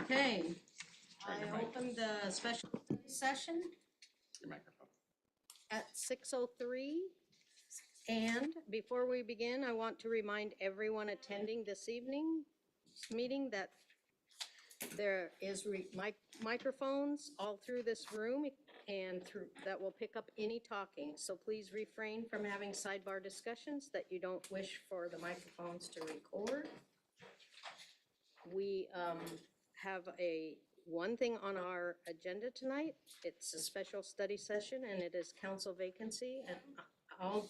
Okay, I opened the special session Your microphone. at 6:03. And before we begin, I want to remind everyone attending this evening's meeting that there is microphones all through this room and through, that will pick up any talking. So please refrain from having sidebar discussions that you don't wish for the microphones to record. We have one thing on our agenda tonight. It's a special study session and it is council vacancy, and all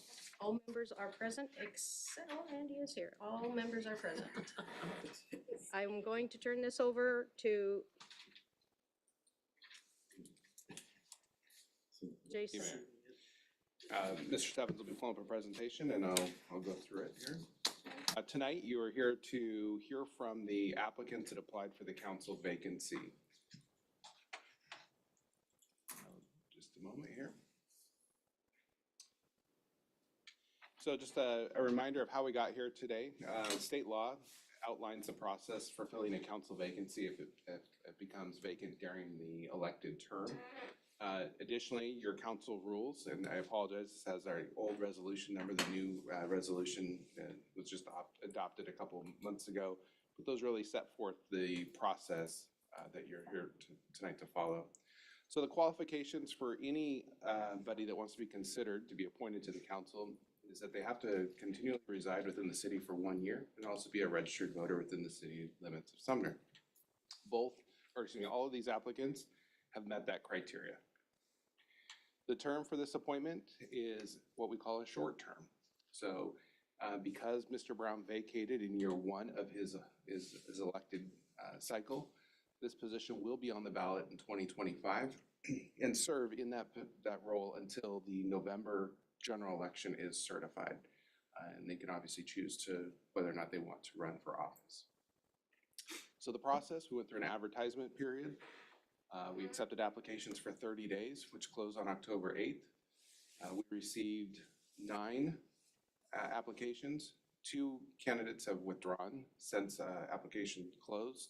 members are present except, oh, Andy is here. All members are present. I'm going to turn this over to Jason. Mr. Stebbins will be pulling up a presentation and I'll go through it here. Tonight, you are here to hear from the applicants that applied for the council vacancy. Just a moment here. So just a reminder of how we got here today. State law outlines the process for filling a council vacancy if it becomes vacant during the elected term. Additionally, your council rules, and I apologize, this has our old resolution number. The new resolution was just adopted a couple months ago, but those really set forth the process that you're here tonight to follow. So the qualifications for anybody that wants to be considered to be appointed to the council is that they have to continually reside within the city for 1 year and also be a registered voter within the city limits of Sumner. All of these applicants have met that criteria. The term for this appointment is what we call a short term. So because Mr. Brown vacated in year 1 of his elected cycle, this position will be on the ballot in 2025 and serve in that role until the November general election is certified. And they can obviously choose to whether or not they want to run for office. So the process, we went through an advertisement period. We accepted applications for 30 days, which closed on October 8th. We received 9 applications. 2 candidates have withdrawn since application closed.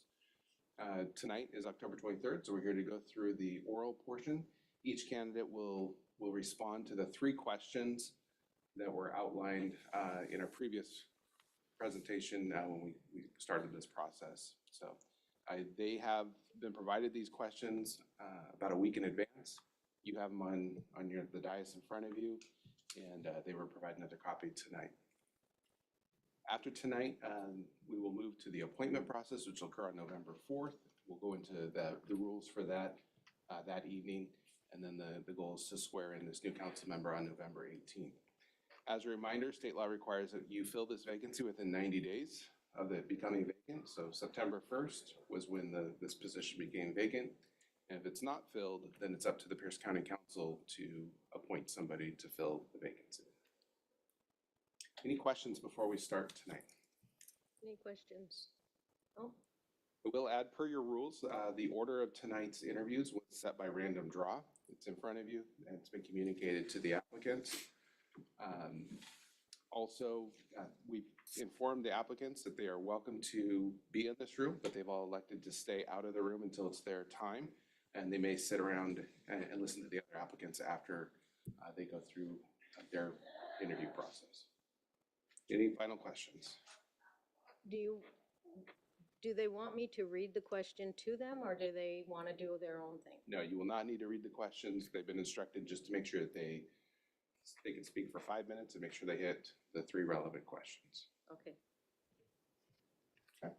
Tonight is October 23rd, so we're here to go through the oral portion. Each candidate will respond to the 3 questions that were outlined in our previous presentation when we started this process. So they have been provided these questions about a week in advance. You have them on the dais in front of you, and they were provided another copy tonight. After tonight, we will move to the appointment process, which will occur on November 4th. We'll go into the rules for that evening, and then the goal is to swear in this new council member on November 18th. As a reminder, state law requires that you fill this vacancy within 90 days of it becoming vacant. So September 1st was when this position became vacant. And if it's not filled, then it's up to the Pierce County Council to appoint somebody to fill the vacancy. Any questions before we start tonight? Any questions? Oh, I will add, per your rules, the order of tonight's interviews was set by random draw. It's in front of you, and it's been communicated to the applicants. Also, we've informed the applicants that they are welcome to be in this room, but they've all elected to stay out of the room until it's their time, and they may sit around and listen to the other applicants after they go through their interview process. Any final questions? do they want me to read the question to them, or do they want to do their own thing? No, you will not need to read the questions. They've been instructed just to make sure that they can speak for 5 minutes and make sure they hit the 3 relevant questions. Okay. Okay.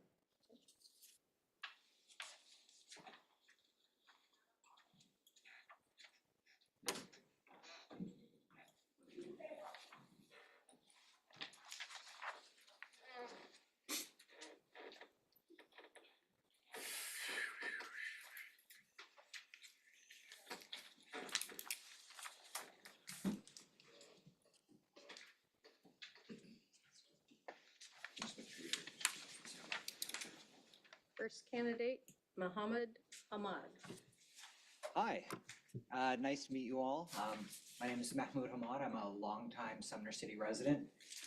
First candidate, Muhammad Ahmad. Hi, Nice to meet you all. My name is Mahmoud Hamad. I'm a longtime Sumner City resident.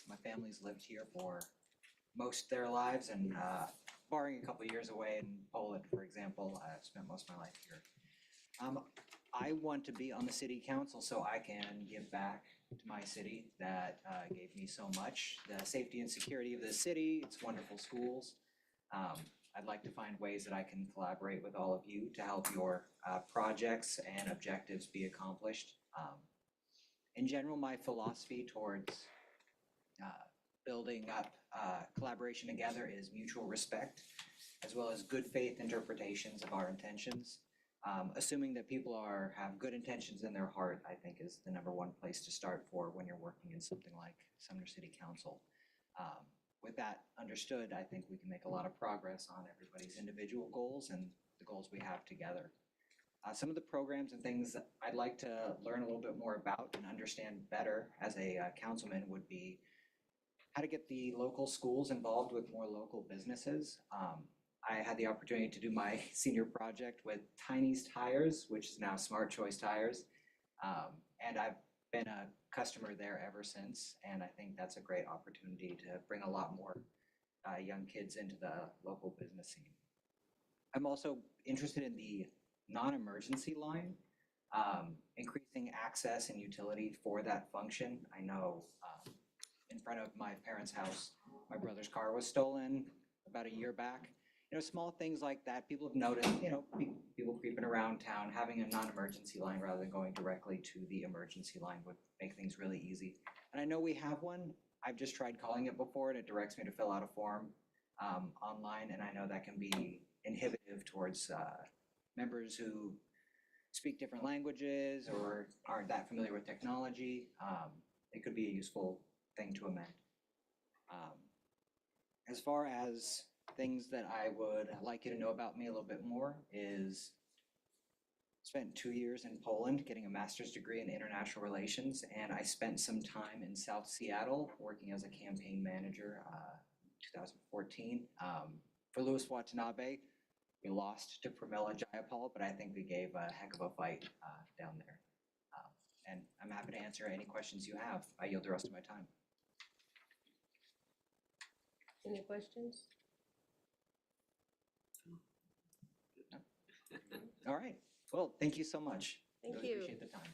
My family's lived here for most of their lives, and barring a couple of years away in Poland, for example, I've spent most of my life here. I want to be on the city council so I can give back to my city that gave me so much. The safety and security of the city, its wonderful schools. I'd like to find ways that I can collaborate with all of you to help your projects and objectives be accomplished. In general, my philosophy towards building up collaboration together is mutual respect, as well as good faith interpretations of our intentions. Assuming that people have good intentions in their heart, I think is the number one place to start for when you're working in something like Sumner City Council. With that understood, I think we can make a lot of progress on everybody's individual goals and the goals we have together. Some of the programs and things that I'd like to learn a little bit more about and understand better as a councilman would be how to get the local schools involved with more local businesses. I had the opportunity to do my senior project with Tiny's Tires, which is now Smart Choice Tires. And I've been a customer there ever since, and I think that's a great opportunity to bring a lot more young kids into the local business scene. I'm also interested in the non-emergency line, increasing access and utility for that function. I know in front of my parents' house, my brother's car was stolen about a year back. Small things like that. People have noticed, people creeping around town, having a non-emergency line rather than going directly to the emergency line would make things really easy. And I know we have one. I've just tried calling it before, and it directs me to fill out a form online, and I know that can be inhibitive towards members who speak different languages or aren't that familiar with technology. It could be a useful thing to amend. As far as things that I would like you to know about me a little bit more is spent 2 years in Poland getting a master's degree in international relations, and I spent some time in South Seattle working as a campaign manager 2014 for Louis Watanabe. We lost to Pramila Jayapal, but I think we gave a heck of a fight down there. And I'm happy to answer any questions you have. I yield the rest of my time. Any questions? All right. Well, thank you so much. Thank Really you. appreciate the time.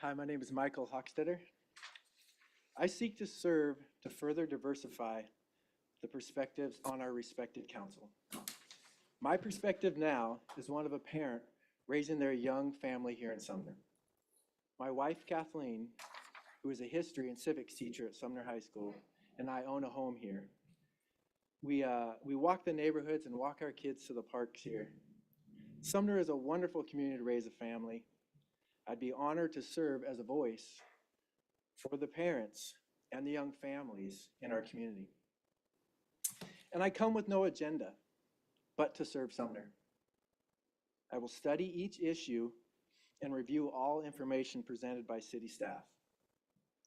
Hi, my name is Michael Hochstetter. I seek to serve to further diversify the perspectives on our respected council. My perspective now is one of a parent raising their young family here in Sumner. My wife, Kathleen, who is a history and civics teacher at Sumner High School, and I own a home here. We walk the neighborhoods and walk our kids to the parks here. Sumner is a wonderful community to raise a family. I'd be honored to serve as a voice for the parents and the young families in our community. And I come with no agenda, but to serve Sumner. I will study each issue and review all information presented by city staff.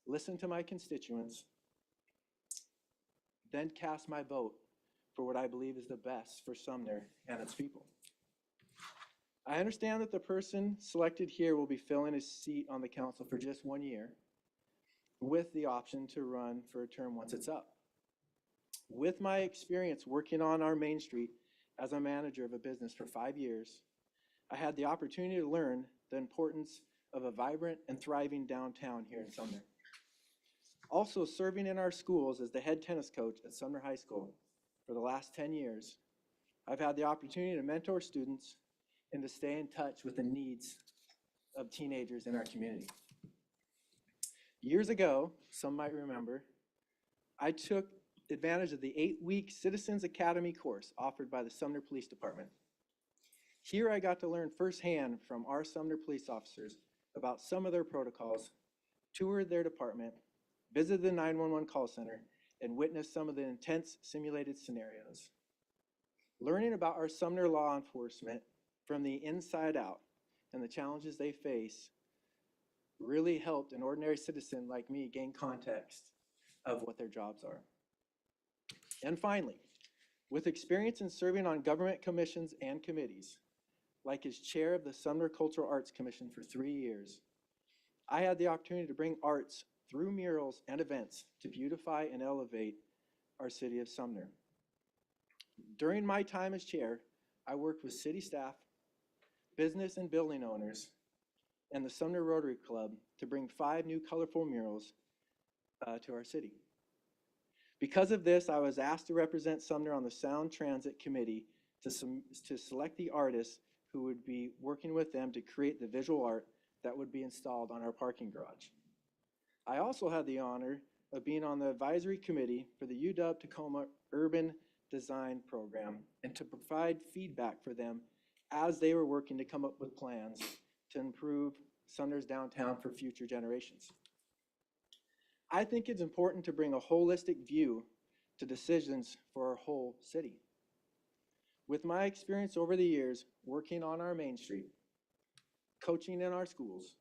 Listen to my constituents, then cast my vote for what I believe is the best for Sumner and its people. I understand that the person selected here will be filling his seat on the council for just 1 year, with the option to run for a term once it's up. With my experience working on our Main Street as a manager of a business for 5 years, I had the opportunity to learn the importance of a vibrant and thriving downtown here in Sumner. Also serving in our schools as the head tennis coach at Sumner High School for the last 10 years, I've had the opportunity to mentor students and to stay in touch with the needs of teenagers in our community. Years ago, some might remember, I took advantage of the 8-week Citizens Academy course offered by the Sumner Police Department. Here I got to learn firsthand from our Sumner police officers about some of their protocols, toured their department, visited the 911 call center, and witnessed some of the intense simulated scenarios. Learning about our Sumner law enforcement from the inside out and the challenges they face really helped an ordinary citizen like me gain context of what their jobs are. And finally, with experience in serving on government commissions and committees, like as chair of the Sumner Cultural Arts Commission for 3 years, I had the opportunity to bring arts through murals and events to beautify and elevate our city of Sumner. During my time as chair, I worked with city staff, business and building owners, and the Sumner Rotary Club to bring 5 new colorful murals to our city. Because of this, I was asked to represent Sumner on the Sound Transit Committee to select the artists who would be working with them to create the visual art that would be installed on our parking garage. I also had the honor of being on the advisory committee for the UW-Tacoma Urban Design Program and to provide feedback for them as they were working to come up with plans to improve Sumner's downtown for future generations. I think it's important to bring a holistic view to decisions for our whole city. With my experience over the years working on our Main Street, coaching in our schools,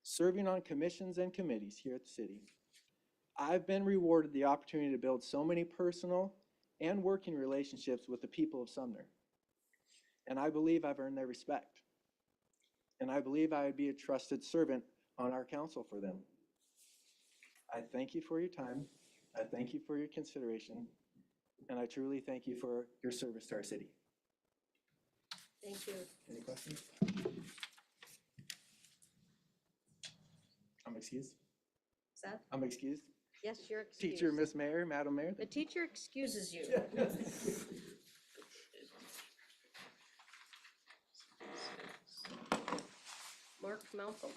serving on commissions and committees here at the city, I've been rewarded the opportunity to build so many personal and working relationships with the people of Sumner. And I believe I've earned their respect. And I believe I would be a trusted servant on our council for them. I thank you for your time. I thank you for your consideration. And I truly thank you for your service to our city. Thank you. Any questions? I'm excused. Is that, I'm excused. yes, you're excused. Teacher, Miss Mayor, Madam Mayor. The teacher excuses you. Mark Malcolm.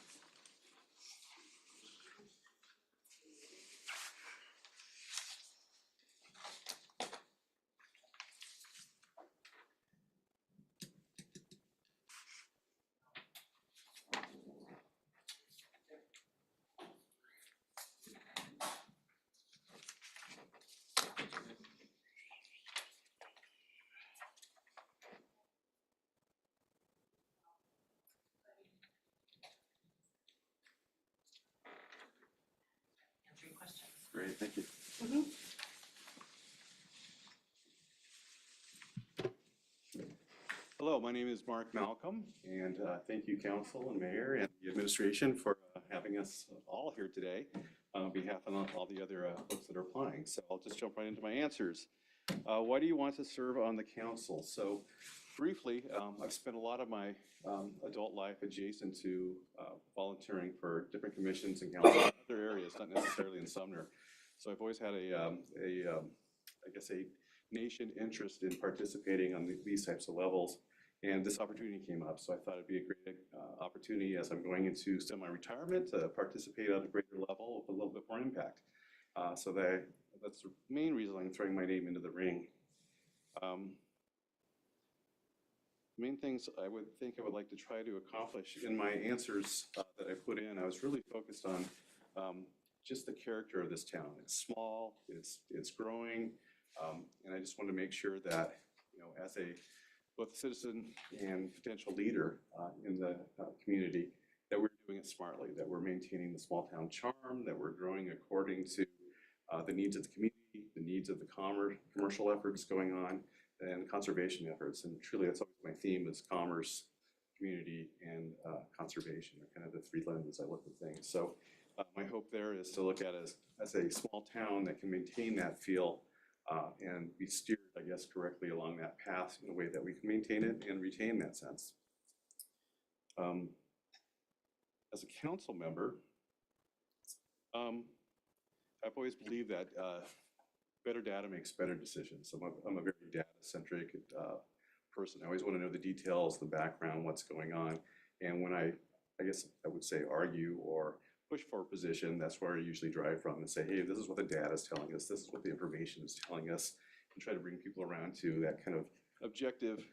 Great, thank you. Hello, my name is Mark Malcolm, and thank you, Council and Mayor and the administration for having us all here today on behalf of all the other folks that are applying. So I'll just jump right into my answers. Why do you want to serve on the council? So briefly, I've spent a lot of my adult life adjacent to volunteering for different commissions and councils in other areas, not necessarily in Sumner. So I've always had I guess a nation interest in participating on these types of levels. And this opportunity came up, so I thought it'd be a great opportunity as I'm going into semi-retirement to participate at a greater level with a little bit more impact. So that's the main reason I'm throwing my name into the ring. Main things I would like to try to accomplish in my answers that I put in, I was really focused on just the character of this town. It's small, it's growing, and I just want to make sure that, you know, as both a citizen and potential leader in the community, that we're doing it smartly, that we're maintaining the small town charm, that we're growing according to the needs of the community, the needs of the commercial efforts going on, and conservation efforts. And truly, that's always my theme, is commerce, community, and conservation are kind of the 3 lenses I look at things. So my hope there is to look at it as a small town that can maintain that feel and be steered, I guess, correctly along that path in a way that we can maintain it and retain that sense. As a council member, I've always believed that better data makes better decisions. I'm a very data-centric person. I always want to know the details, the background, what's going on. And when I guess I would say argue or push for a position, that's where I usually drive from and say, hey, this is what the data is telling us, this is what the information is telling us, and try to bring people around to that kind of objective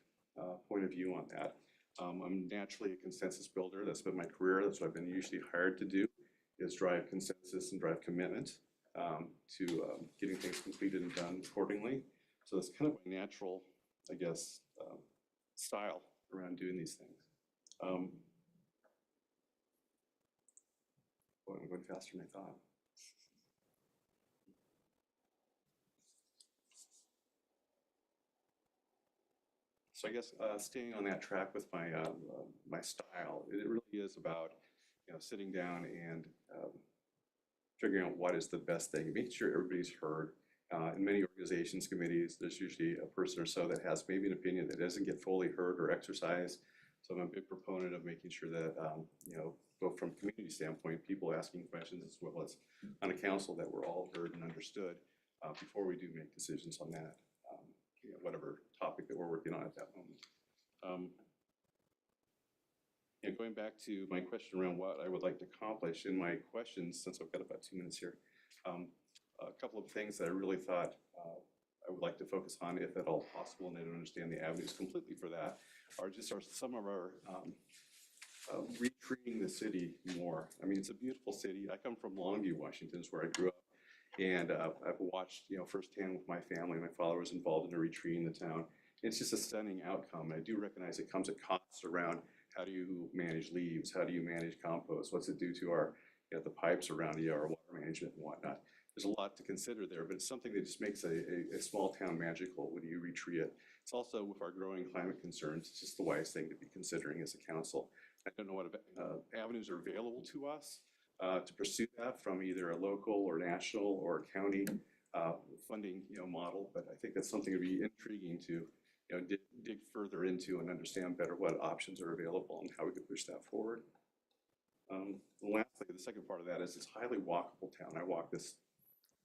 point of view on that. I'm naturally a consensus builder. That's been my career. That's what I've been usually hired to do, is drive consensus and drive commitment to getting things completed and done accordingly. So that's kind of my natural, I guess, style around doing these things. I'm going faster than I thought. So I guess staying on that track with my my style, it really is about, you know, sitting down and figuring out what is the best thing, making sure everybody's heard. In many organizations, committees, there's usually a person or so that has maybe an opinion that doesn't get fully heard or exercised. So I'm a big proponent of making sure that, you know, both from a community standpoint, people asking questions as well as on a council, that we're all heard and understood before we do make decisions on that, you know, whatever topic that we're working on at that moment. Yeah, going back to my question around what I would like to accomplish in my questions, since I've got about 2 minutes here, a couple of things that I really thought I would like to focus on, if at all possible, and I don't understand the avenues completely for that, are just some of our retreating the city more. I mean, it's a beautiful city. I come from Longview, Washington, is where I grew up. And I've watched, you know, firsthand with my family. My father was involved in a retreat in the town. It's just a stunning outcome. I do recognize it comes at costs around how do you manage leaves? How do you manage compost? What's it do to our, you know, the pipes around our water management and whatnot? There's a lot to consider there, but it's something that just makes a small town magical when you retreat it. It's also, with our growing climate concerns, it's just the wise thing to be considering as a council. I don't know what avenues are available to us to pursue that from either a local or national or county funding, you know, model, but I think that's something to be intriguing to, you know, dig further into and understand better what options are available and how we could push that forward. Lastly, the second part of that is it's a highly walkable town. I walk this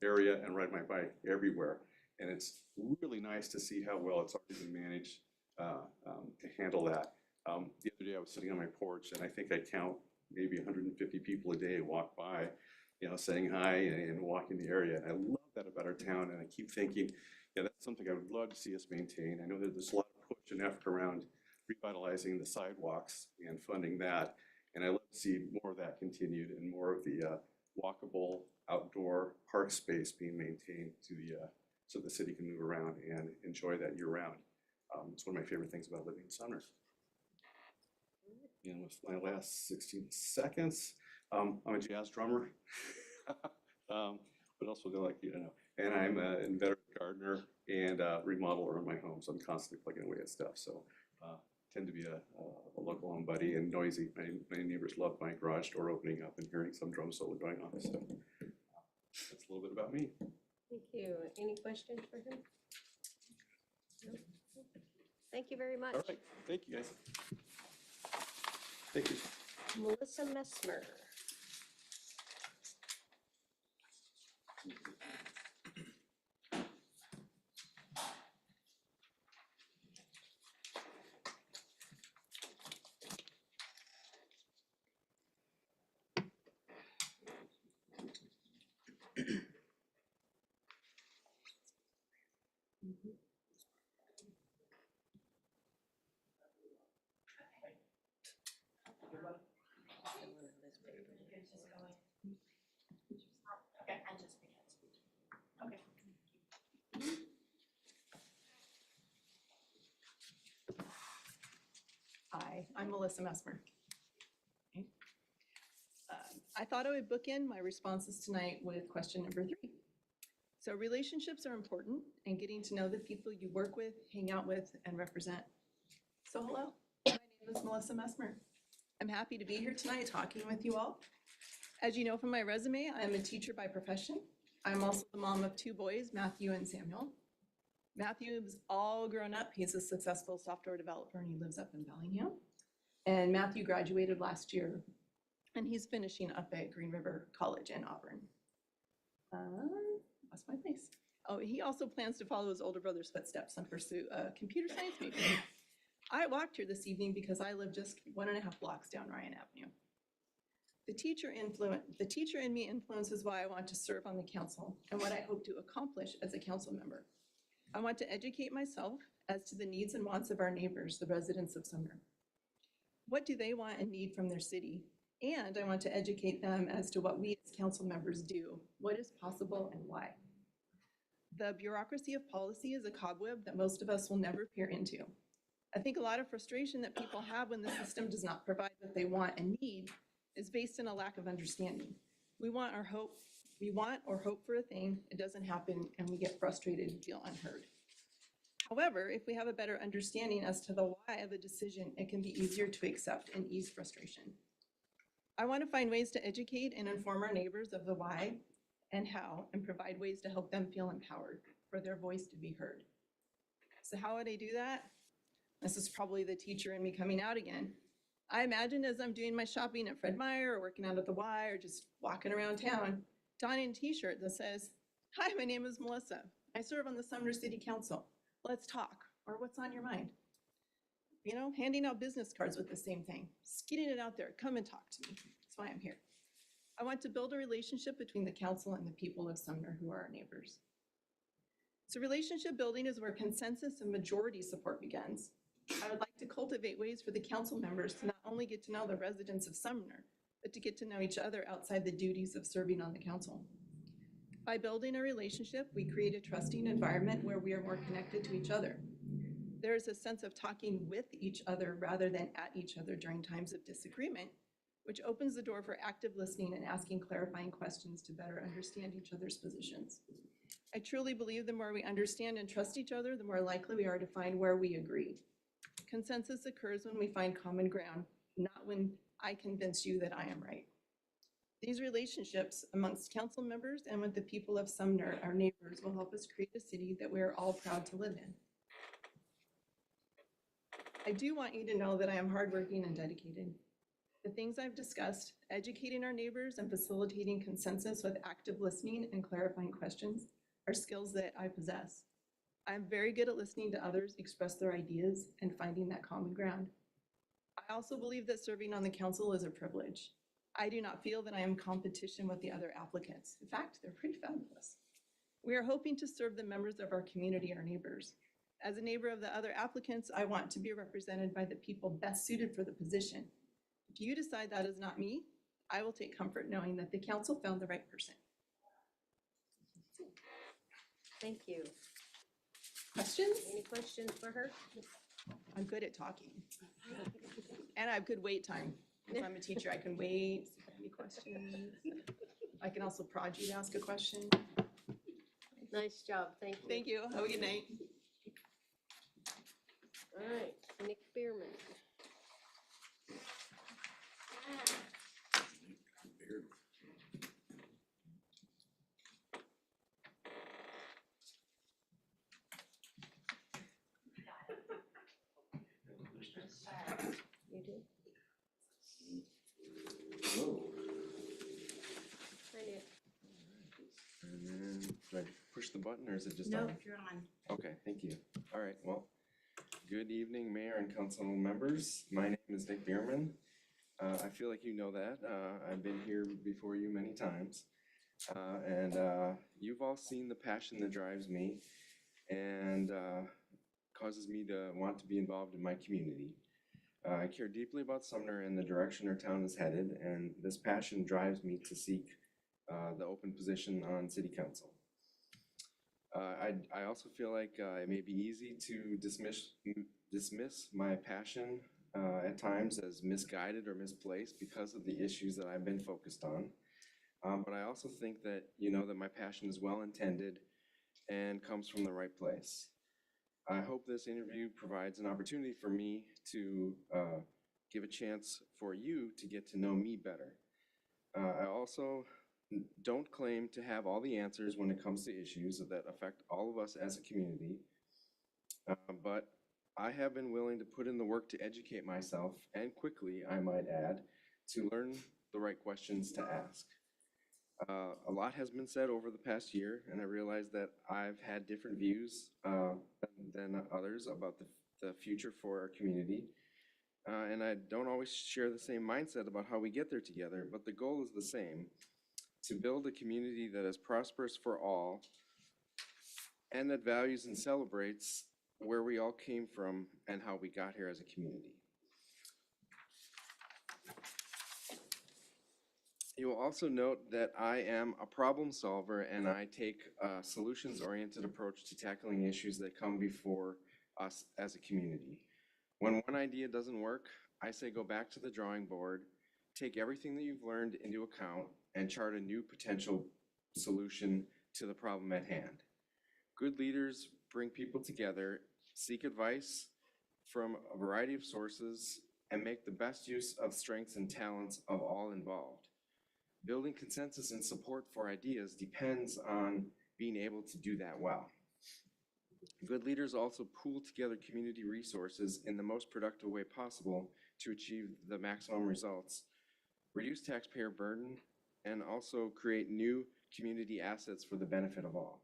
area and ride my bike everywhere, and it's really nice to see how well it's already been managed to handle that. The other day I was sitting on my porch, and I think I count maybe 150 people a day walk by, you know, saying hi and walking the area. And I love that about our town, and I keep thinking, yeah, that's something I would love to see us maintain. I know that there's a lot of push and effort around revitalizing the sidewalks and funding that, and I love to see more of that continued and more of the walkable outdoor park space being maintained to the so the city can move around and enjoy that year round. It's one of my favorite things about living in Sumner. And with my last 16 seconds, I'm a jazz drummer. What else would I like you to know? And I'm an inveterate gardener and remodeler in my home, so I'm constantly plugging away at stuff. So tend to be a local homebody and noisy. My neighbors love my garage door opening up and hearing some drum solo going on. So that's a little bit about me. Thank you. Any questions for him? No? Thank you very much. All right, thank you guys. Thank you. Melissa Messmer. Hi, I'm Melissa Messmer. Okay. I thought I would bookend my responses tonight with question number 3. So relationships are important, and getting to know the people you work with, hang out with, and represent. So hello, my name is Melissa Messmer. I'm happy to be here tonight talking with you all. As you know from my resume, I am a teacher by profession. I'm also the mom of 2 boys, Matthew and Samuel. Matthew is all grown up. He's a successful software developer and he lives up in Bellingham. And Matthew graduated last year and he's finishing up at Green River College in Auburn. Lost my place. Oh, he also plans to follow his older brother's footsteps and pursue a computer science major. I walked here this evening because I live just 1.5 blocks down Ryan Avenue. The teacher in me influences why I want to serve on the council and what I hope to accomplish as a council member. I want to educate myself as to the needs and wants of our neighbors, the residents of Sumner. What do they want and need from their city? And I want to educate them as to what we as council members do, what is possible and why. The bureaucracy of policy is a cobweb that most of us will never peer into. I think a lot of frustration that people have when the system does not provide what they want and need is based on a lack of understanding. We want or hope for a thing, it doesn't happen, and we get frustrated and feel unheard. However, if we have a better understanding as to the why of a decision, it can be easier to accept and ease frustration. I want to find ways to educate and inform our neighbors of the why and how, and provide ways to help them feel empowered for their voice to be heard. So how would I do that? This is probably the teacher in me coming out again. I imagine as I'm doing my shopping at Fred Meyer or working out at the Y or just walking around town, donning a t-shirt that says, "Hi, my name is Melissa. I serve on the Sumner City Council. Let's talk," or "What's on your mind?" You know, handing out business cards with the same thing, just getting it out there, come and talk to me. That's why I'm here. I want to build a relationship between the council and the people of Sumner who are our neighbors. So relationship building is where consensus and majority support begins. I would like to cultivate ways for the council members to not only get to know the residents of Sumner, but to get to know each other outside the duties of serving on the council. By building a relationship, we create a trusting environment where we are more connected to each other. There is a sense of talking with each other rather than at each other during times of disagreement, which opens the door for active listening and asking clarifying questions to better understand each other's positions. I truly believe the more we understand and trust each other, the more likely we are to find where we agree. Consensus occurs when we find common ground, not when I convince you that I am right. These relationships amongst council members and with the people of Sumner, our neighbors, will help us create a city that we are all proud to live in. I do want you to know that I am hardworking and dedicated. The things I've discussed, educating our neighbors and facilitating consensus with active listening and clarifying questions, are skills that I possess. I'm very good at listening to others express their ideas and finding that common ground. I also believe that serving on the council is a privilege. I do not feel that I am in competition with the other applicants. In fact, they're pretty fabulous. We are hoping to serve the members of our community, our neighbors. As a neighbor of the other applicants, I want to be represented by the people best suited for the position. If you decide that is not me, I will take comfort knowing that the council found the right person. Thank you. Questions? Any questions for her? I'm good at talking. And I have good wait time. If I'm a teacher, I can wait, see if I have any questions. I can also prod you to ask a question. Nice job, thank you. Thank you. Have a good night. All right, Nick Bierman. You do? Hi, Nick. And then, do I push the button or is it just No, on? you're on. Okay, thank you. All right, well, good evening, Mayor and council members. My name is Nick Bierman. I feel like you know that. I've been here before you many times. And you've all seen the passion that drives me and causes me to want to be involved in my community. I care deeply about Sumner and the direction our town is headed, and this passion drives me to seek the open position on city council. I also feel like it may be easy to dismiss my passion at times as misguided or misplaced because of the issues that I've been focused on. But I also think that, that my passion is well-intended and comes from the right place. I hope this interview provides an opportunity for me to give a chance for you to get to know me better. I also don't claim to have all the answers when it comes to issues that affect all of us as a community, but I have been willing to put in the work to educate myself, and quickly, I might add, to learn the right questions to ask. A lot has been said over the past year, and I realize that I've had different views than others about the future for our community. And I don't always share the same mindset about how we get there together, but the goal is the same, to build a community that is prosperous for all and that values and celebrates where we all came from and how we got here as a community. You will also note that I am a problem solver and I take a solutions-oriented approach to tackling issues that come before us as a community. When one idea doesn't work, I say go back to the drawing board, take everything that you've learned into account, and chart a new potential solution to the problem at hand. Good leaders bring people together, seek advice from a variety of sources, and make the best use of strengths and talents of all involved. Building consensus and support for ideas depends on being able to do that well. Good leaders also pool together community resources in the most productive way possible to achieve the maximum results, reduce taxpayer burden, and also create new community assets for the benefit of all.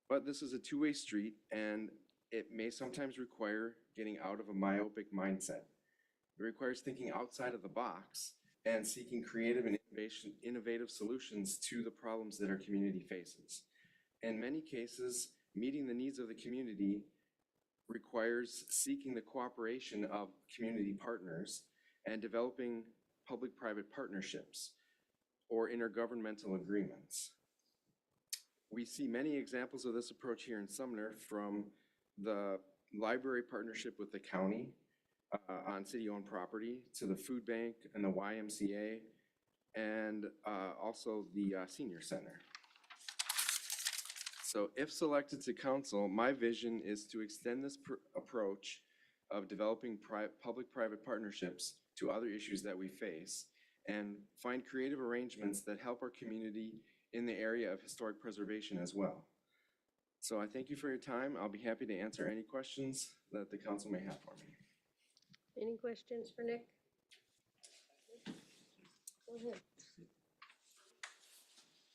But this is a two-way street, and it may sometimes require getting out of a myopic mindset. It requires thinking outside of the box and seeking creative and innovative solutions to the problems that our community faces. In many cases, meeting the needs of the community requires seeking the cooperation of community partners and developing public-private partnerships or intergovernmental agreements. We see many examples of this approach here in Sumner, from the library partnership with the county on city-owned property, to the food bank and the YMCA, and also the senior center. So if selected to council, my vision is to extend this approach of developing public-private partnerships to other issues that we face and find creative arrangements that help our community in the area of historic preservation as well. So I thank you for your time. I'll be happy to answer any questions that the council may have for me. Any questions for Nick? Go ahead.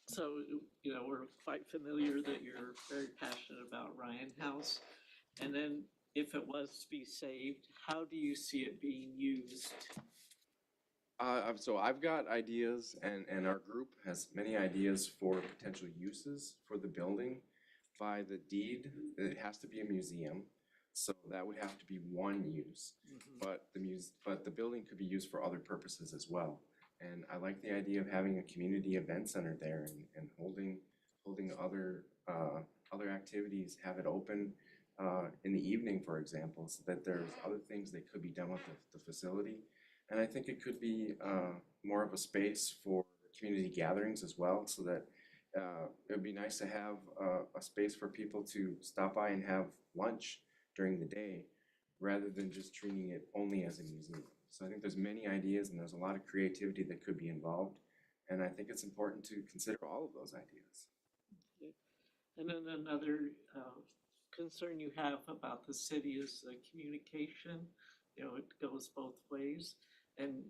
So, you know, we're quite familiar that you're very passionate about Ryan House. And then if it was to be saved, how do you see it being used? So I've got ideas, and our group has many ideas for potential uses for the building. By the deed, it has to be a museum, so that would have to be one use. But the building could be used for other purposes as well. And I like the idea of having a community event center there and holding other activities, have it open in the evening, for example, so that there's other things that could be done with the facility. And I think it could be more of a space for community gatherings as well, so that it would be nice to have a space for people to stop by and have lunch during the day, rather than just treating it only as a museum. So I think there's many ideas and there's a lot of creativity that could be involved. And I think it's important to consider all of those ideas. And then another concern you have about the city is the communication. You know, it goes both ways. And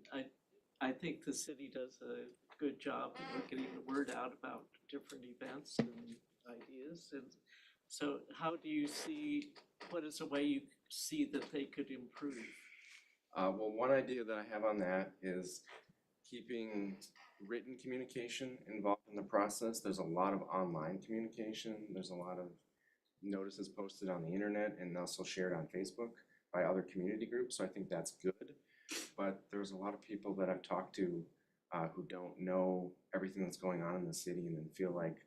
I think the city does a good job of getting the word out about different events and ideas. And so how do you see, what is a way you see that they could improve? Well, one idea that I have on that is keeping written communication involved in the process. There's a lot of online communication. There's a lot of notices posted on the internet and also shared on Facebook by other community groups. So I think that's good. But there's a lot of people that I've talked to who don't know everything that's going on in the city, and then feel like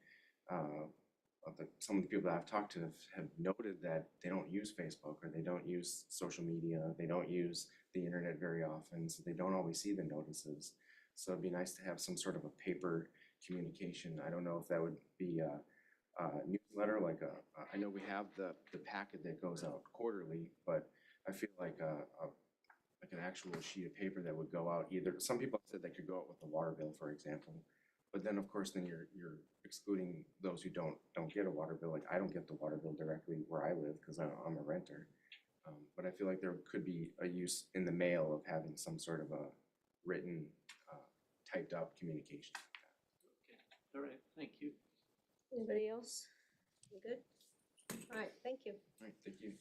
some of the people that I've talked to have noted that they don't use Facebook, or they don't use social media, they don't use the internet very often, so they don't always see the notices. So it'd be nice to have some sort of a paper communication. I don't know if that would be a newsletter, like I know we have the packet that goes out quarterly, but I feel like like an actual sheet of paper that would go out. Either, some people said they could go out with the water bill, for example, but then of course then you're excluding those who don't get a water bill. Like I don't get the water bill directly where I live because I'm a renter. But I feel like there could be a use in the mail of having some sort of a written, typed up communication. Okay, all right, thank you. Anybody else? You good? All right, thank you. All right, thank you.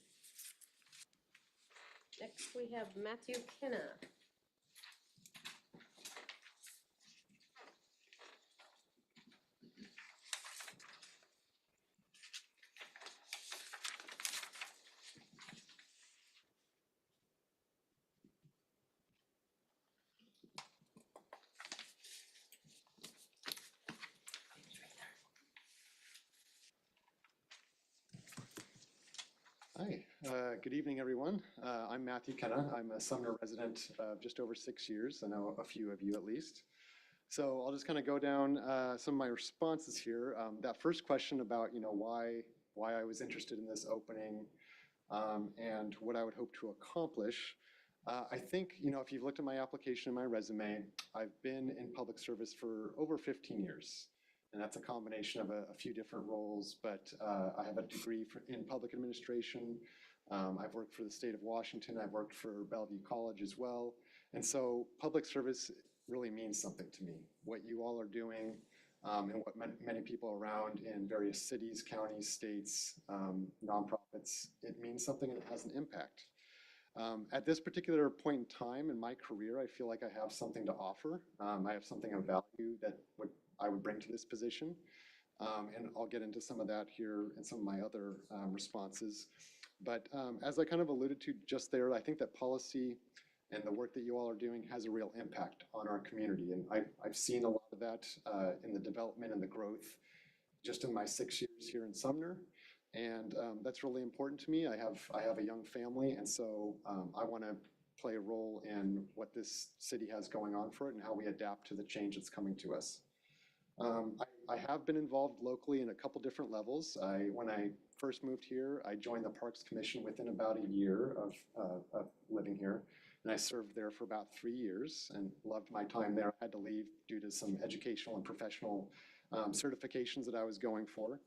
Next, we have Matthew Kenna. Hi, good evening, everyone. I'm Matthew Kenna. I'm a Sumner resident of just over 6 years. I know a few of you at least. So I'll just kind of go down some of my responses here. That first question about, why I was interested in this opening and what I would hope to accomplish. I think, if you've looked at my application and my resume, I've been in public service for over 15 years. And that's a combination of a few different roles, but I have a degree in public administration. I've worked for the state of Washington. I've worked for Bellevue College as well. And so public service really means something to me. What you all are doing and what many people around in various cities, counties, states, nonprofits, it means something and it has an impact. At this particular point in time in my career, I feel like I have something to offer. I have something of value that I would bring to this position. And I'll get into some of that here in some of my other responses. But as I kind of alluded to just there, I think that policy and the work that you all are doing has a real impact on our community. And I've seen a lot of that in the development and the growth just in my 6 years here in Sumner. And that's really important to me. I have a young family, and so I want to play a role in what this city has going on for it and how we adapt to the change that's coming to us. I have been involved locally in a couple different levels. When I first moved here, I joined the Parks Commission within about a year of living here. And I served there for about 3 years and loved my time there. I had to leave due to some educational and professional certifications that I was going for.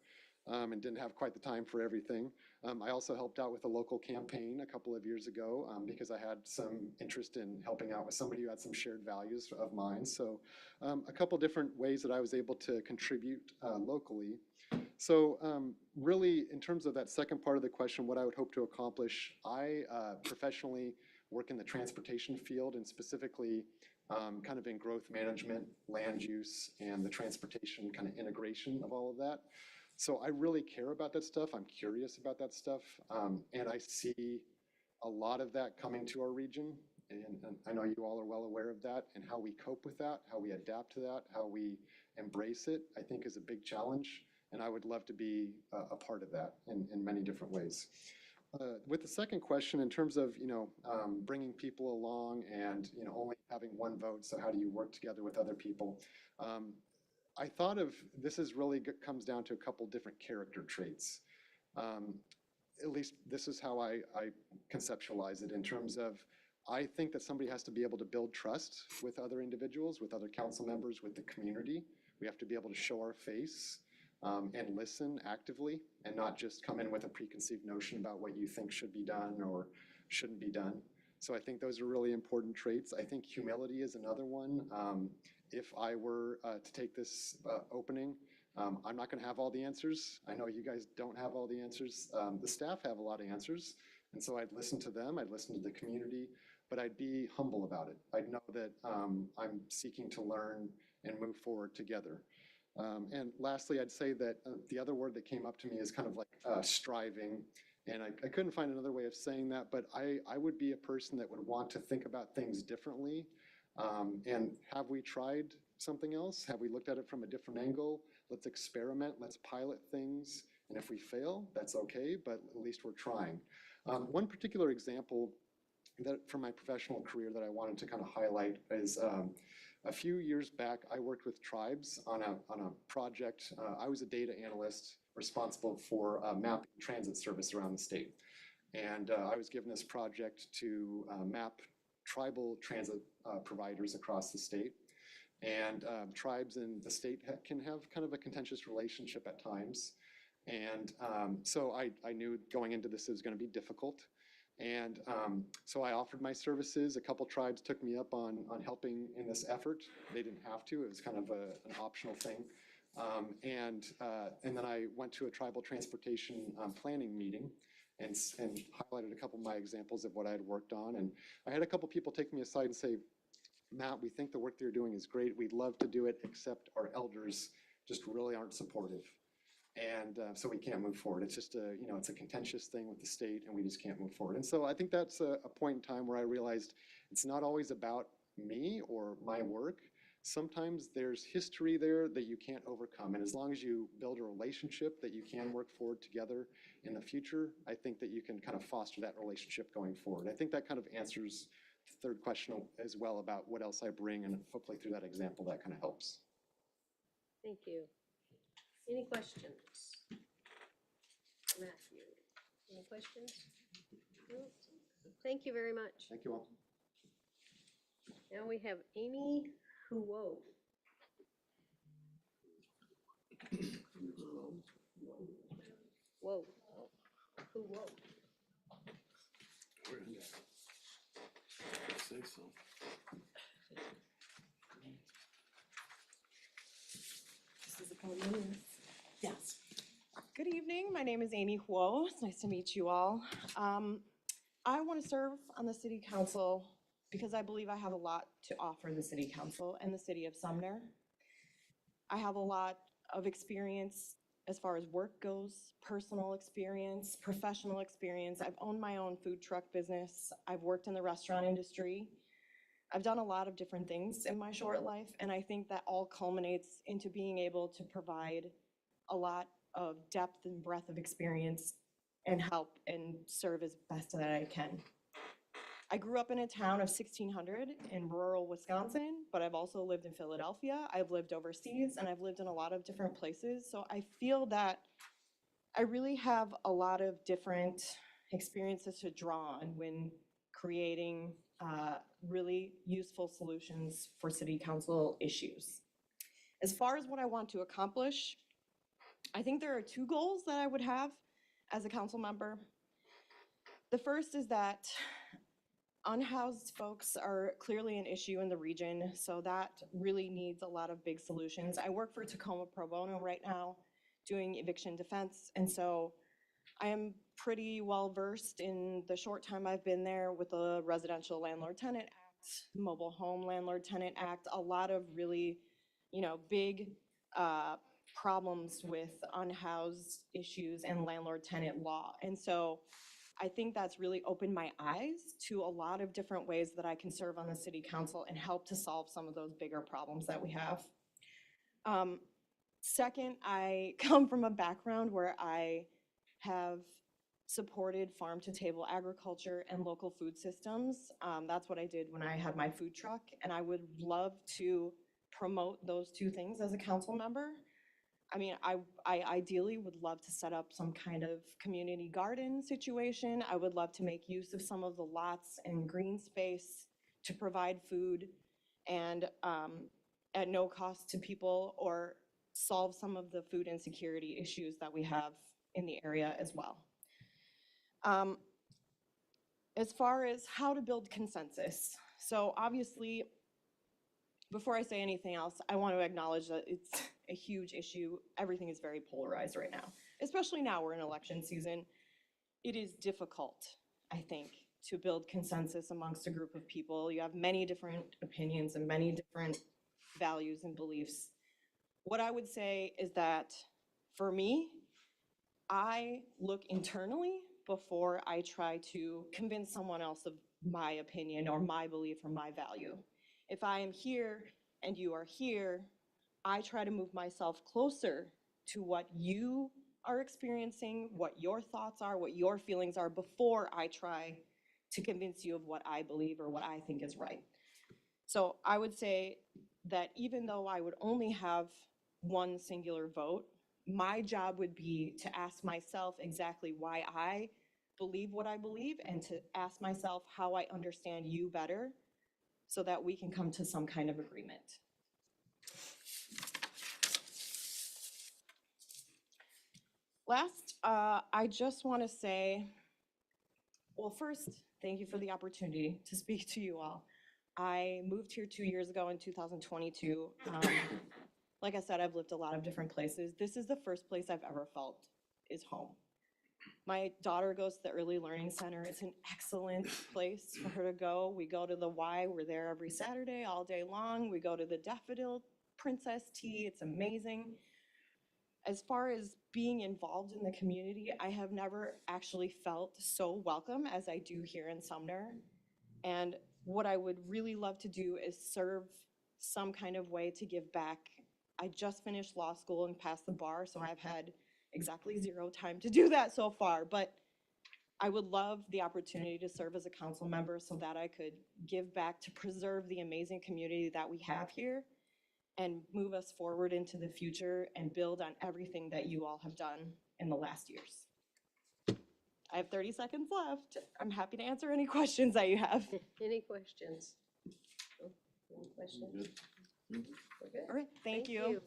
And didn't have quite the time for everything. I also helped out with a local campaign a couple of years ago because I had some interest in helping out with somebody who had some shared values of mine. So a couple different ways that I was able to contribute locally. So really, in terms of that second part of the question, what I would hope to accomplish, I professionally work in the transportation field and specifically kind of in growth management, land use, and the transportation kind of integration of all of that. So I really care about that stuff. I'm curious about that stuff. And I see a lot of that coming to our region. And I know you all are well aware of that, and how we cope with that, how we adapt to that, how we embrace it, I think is a big challenge. And I would love to be a part of that in many different ways. With the second question, in terms of, bringing people along and, only having one vote, so how do you work together with other people? I thought of this comes down to a couple different character traits. At least this is how I conceptualize it in terms of, I think that somebody has to be able to build trust with other individuals, with other council members, with the community. We have to be able to show our face and listen actively and not just come in with a preconceived notion about what you think should be done or shouldn't be done. So I think those are really important traits. I think humility is another one. If I were to take this opening, I'm not going to have all the answers. I know you guys don't have all the answers. The staff have a lot of answers, and so I'd listen to them, I'd listen to the community, but I'd be humble about it. I'd know that I'm seeking to learn and move forward together. And lastly, I'd say that the other word that came up to me is kind of like striving. And I couldn't find another way of saying that, but I would be a person that would want to think about things differently. And have we tried something else? Have we looked at it from a different angle? Let's experiment, let's pilot things. And if we fail, that's okay, but at least we're trying. One particular example that from my professional career that I wanted to kind of highlight is a few years back, I worked with tribes on a project. I was a data analyst responsible for mapping transit service around the state. And I was given this project to map tribal transit providers across the state. And tribes in the state can have kind of a contentious relationship at times. And so I knew going into this it was going to be difficult. And so I offered my services. A couple tribes took me up on helping in this effort. They didn't have to. It was kind of an optional thing. And then I went to a tribal transportation planning meeting. and highlighted a couple of my examples of what I had worked on. And I had a couple people take me aside and say, Matt, we think the work that you're doing is great. We'd love to do it, except our elders just really aren't supportive. And so we can't move forward. It's just it's a contentious thing with the state and we just can't move forward. And so I think that's a point in time where I realized it's not always about me or my work. Sometimes there's history there that you can't overcome. And as long as you build a relationship that you can work forward together in the future, I think that you can kind of foster that relationship going forward. I think that kind of answers the third question as well about what else I bring, and hopefully through that example, that kind of helps. Thank you. Any questions? Matthew, any questions? No? Thank you very much. Thank you all. Now we have Amy Huo. Whoa. Huo. Say so. This is a podium. Yes. Good evening. My name is Amy Huo. It's nice to meet you all. I want to serve on the city council because I believe I have a lot to offer the city council and the city of Sumner. I have a lot of experience as far as work goes, personal experience, professional experience. I've owned my own food truck business. I've worked in the restaurant industry. I've done a lot of different things in my short life, and I think that all culminates into being able to provide a lot of depth and breadth of experience and help and serve as best that I can. I grew up in a town of 1,600 in rural Wisconsin, but I've also lived in Philadelphia. I've lived overseas, and I've lived in a lot of different places. So I feel that I really have a lot of different experiences to draw on when creating really useful solutions for city council issues. As far as what I want to accomplish, I think there are two goals that I would have as a council member. The first is that unhoused folks are clearly an issue in the region, so that really needs a lot of big solutions. I work for Tacoma Pro Bono right now, doing eviction defense, and so I am pretty well versed in the short time I've been there with the Residential Landlord-Tenant Act, Mobile Home Landlord-Tenant Act, a lot of really, big problems with unhoused issues and landlord-tenant law. And so I think that's really opened my eyes to a lot of different ways that I can serve on the city council and help to solve some of those bigger problems that we have. Second, I come from a background where I have supported farm-to-table agriculture and local food systems. That's what I did when I had my food truck, and I would love to promote those two things as a council member. I mean, I ideally would love to set up some kind of community garden situation. I would love to make use of some of the lots and green space to provide food and at no cost to people, or solve some of the food insecurity issues that we have in the area as well. As far as how to build consensus, so obviously, before I say anything else, I want to acknowledge that it's a huge issue. Everything is very polarized right now, especially now we're in election season. It is difficult, I think, to build consensus amongst a group of people. You have many different opinions and many different values and beliefs. What I would say is that for me, I look internally before I try to convince someone else of my opinion or my belief or my value. If I am here and you are here, I try to move myself closer to what you are experiencing, what your thoughts are, what your feelings are, before I try to convince you of what I believe or what I think is right. So I would say that even though I would only have one singular vote, my job would be to ask myself exactly why I believe what I believe, and to ask myself how I understand you better, so that we can come to some kind of agreement. Last, I just want to say, well, first, thank you for the opportunity to speak to you all. I moved here 2 years ago in 2022. Like I said, I've lived a lot of different places. This is the first place I've ever felt is home. My daughter goes to the Early Learning Center. It's an excellent place for her to go. We go to the Y. We're there every Saturday, all day long. We go to the Daffodil Princess Tea. It's amazing. As far as being involved in the community, I have never actually felt so welcome as I do here in Sumner. And what I would really love to do is serve some kind of way to give back. I just finished law school and passed the bar, so I've had exactly 0 time to do that so far. But I would love the opportunity to serve as a council member so that I could give back to preserve the amazing community that we have here and move us forward into the future and build on everything that you all have done in the last years. I have 30 seconds left. I'm happy to answer any questions that you have. Any questions? No? Any questions? We're good. All right, thank you.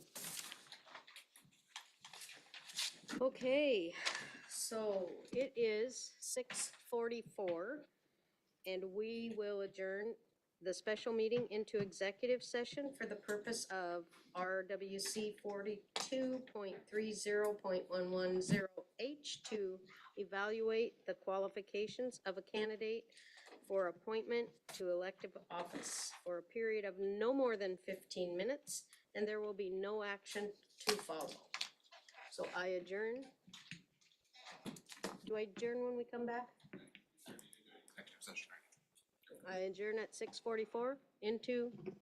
Okay, so it is 6:44, and we will adjourn the special meeting into executive session for the purpose of RWC 42.30.110H to evaluate the qualifications of a candidate for appointment to elective office for a period of no more than 15 minutes, and there will be no action to follow. So I adjourn. Do I adjourn when we come back? Executive session. I adjourn at 6:44 into